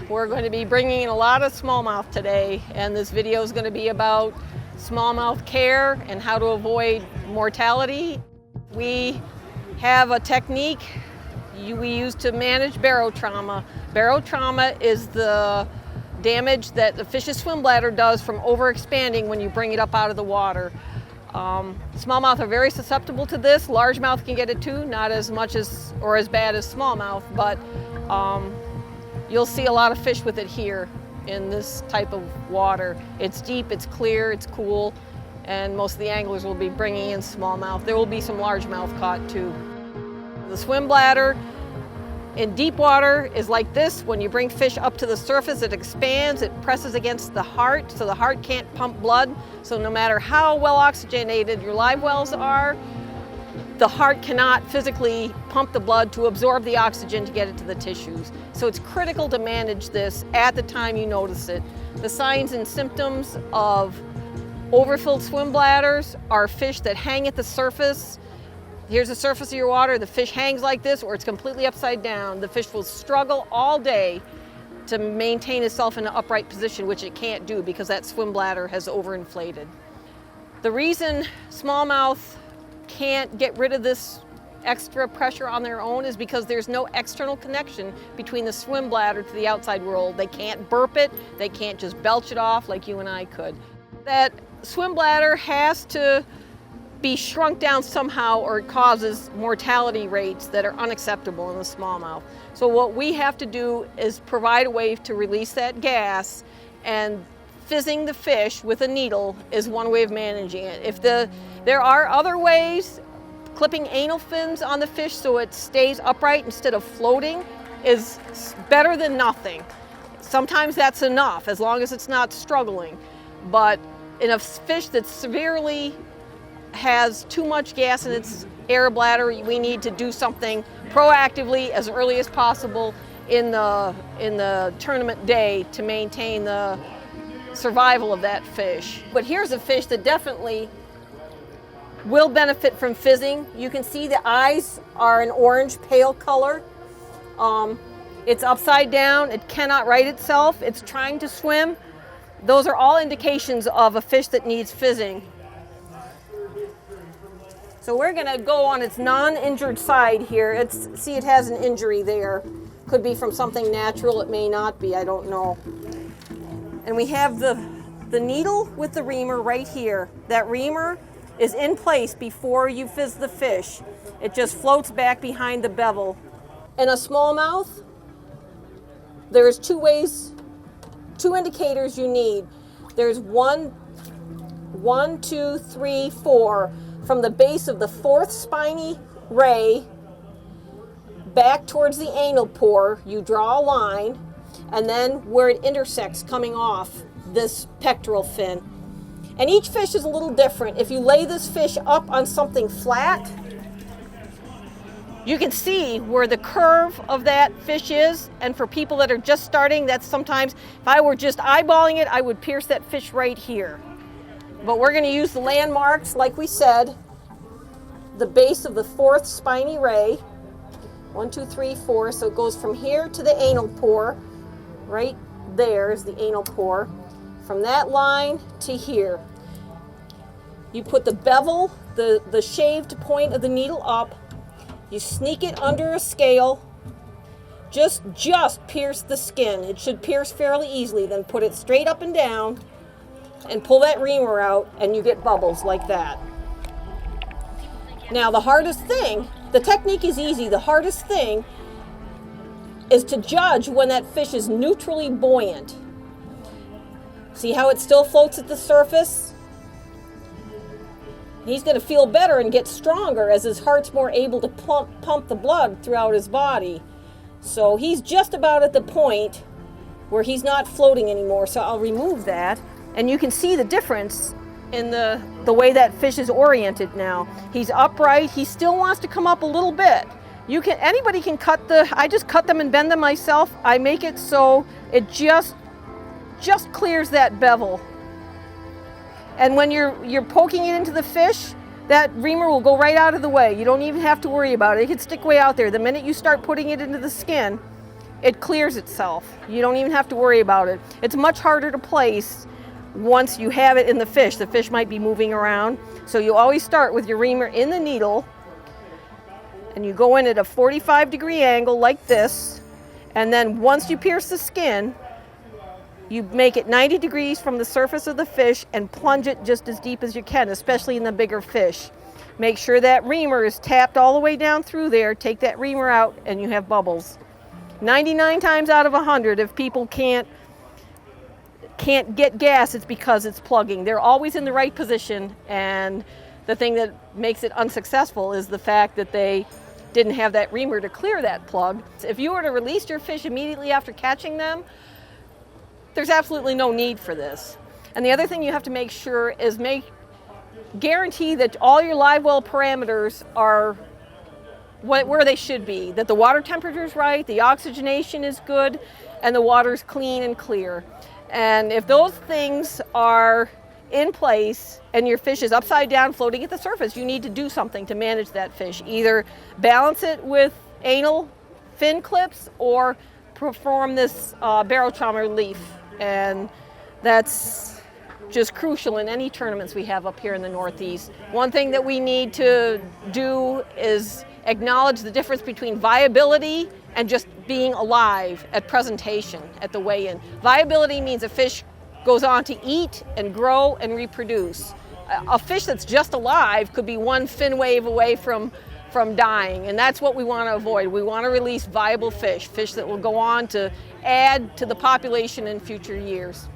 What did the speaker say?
We're going to be bringing in a lot of smallmouth today, and this video is going to be about smallmouth care and how to avoid mortality. We have a technique we use to manage barotrauma. Barotrauma is the damage that the fish's swim bladder does from overexpanding when you bring it up out of the water. Smallmouth are very susceptible to this. Largemouth can get it too, not as much as or as bad as smallmouth, but you'll see a lot of fish with it here in this type of water. It's deep, it's clear, it's cool, and most of the anglers will be bringing in smallmouth. There will be some largemouth caught too. The swim bladder in deep water is like this. When you bring fish up to the surface, it expands, it presses against the heart, so the heart can't pump blood. So no matter how well oxygenated your live wells are, the heart cannot physically pump the blood to absorb the oxygen to get it to the tissues. So it's critical to manage this at the time you notice it. The signs and symptoms of overfilled swim bladders are fish that hang at the surface. Here's the surface of your water, the fish hangs like this or it's completely upside down. The fish will struggle all day to maintain itself in an upright position, which it can't do because that swim bladder has overinflated. The reason smallmouth can't get rid of this extra pressure on their own is because there's no external connection between the swim bladder to the outside world. They can't burp it, they can't just belch it off like you and I could. That swim bladder has to be shrunk down somehow or it causes mortality rates that are unacceptable in the smallmouth. So what we have to do is provide a way to release that gas, and fizzing the fish with a needle is one way of managing it. There are other ways. Clipping anal fins on the fish so it stays upright instead of floating is better than nothing. Sometimes that's enough as long as it's not struggling. But in a fish that severely has too much gas in its air bladder, we need to do something proactively as early as possible in the tournament day to maintain the survival of that fish. But here's a fish that definitely will benefit from fizzing. You can see the eyes are an orange pale color. It's upside down, it cannot right itself, it's trying to swim. Those are all indications of a fish that needs fizzing. So we're gonna go on its non-injured side here. See, it has an injury there. Could be from something natural, it may not be, I don't know. And we have the needle with the reamer right here. That reamer is in place before you fizz the fish. It just floats back behind the bevel. In a smallmouth, there's two indicators you need. There's one, two, three, four. From the base of the fourth spiny ray back towards the anal pore, you draw a line, and then where it intersects coming off this pectoral fin. And each fish is a little different. If you lay this fish up on something flat, you can see where the curve of that fish is. And for people that are just starting, that's sometimes, if I were just eyeballing it, I would pierce that fish right here. But we're going to use the landmarks, like we said, the base of the fourth spiny ray, 1, 2, 3, 4. So it goes from here to the anal pore. Right there is the anal pore. From that line to here. You put the bevel, the shaved point of the needle up. You sneak it under a scale. Just pierce the skin. It should pierce fairly easily. Then put it straight up and down and pull that reamer out and you get bubbles like that. Now the hardest thing, the technique is easy. The hardest thing is to judge when that fish is neutrally buoyant. See how it still floats at the surface? He's going to feel better and get stronger as his heart's more able to pump the blood throughout his body. So he's just about at the point where he's not floating anymore. So I'll remove that. And you can see the difference in the way that fish is oriented now. He's upright. He still wants to come up a little bit. Anybody can I just cut them and bend them myself. I make it so it just clears that bevel. And when you're poking it into the fish, that reamer will go right out of the way. You don't even have to worry about it. It can stick way out there. The minute you start putting it into the skin, it clears itself. You don't even have to worry about it. It's much harder to place once you have it in the fish. The fish might be moving around. So you always start with your reamer in the needle, and you go in at a 45-degree angle like this, and then once you pierce the skin, you make it 90 degrees from the surface of the fish and plunge it just as deep as you can, especially in the bigger fish. Make sure that reamer is tapped all the way down through there. Take that reamer out and you have bubbles. 99 times out of 100, if people can't get gas, it's because it's plugging. They're always in the right position, and the thing that makes it unsuccessful is the fact that they didn't have that reamer to clear that plug. If you were to release your fish immediately after catching them, there's absolutely no need for this. And the other thing you have to make sure is guarantee that all your live well parameters are where they should be, that the water temperature is right, the oxygenation is good, and the water's clean and clear. And if those things are in place and your fish is upside down floating at the surface, you need to do something to manage that fish. Either balance it with anal fin clips or perform this barrel trauma relief. And that's just crucial in any tournaments we have up here in the Northeast. One thing that we need to do is acknowledge the difference between viability and just being alive at presentation, at the weigh-in. Viability means a fish goes on to eat and grow and reproduce. A fish that's just alive could be one fin wave away from dying, and that's what we want to avoid. We want to release viable fish that will go on to add to the population in future years.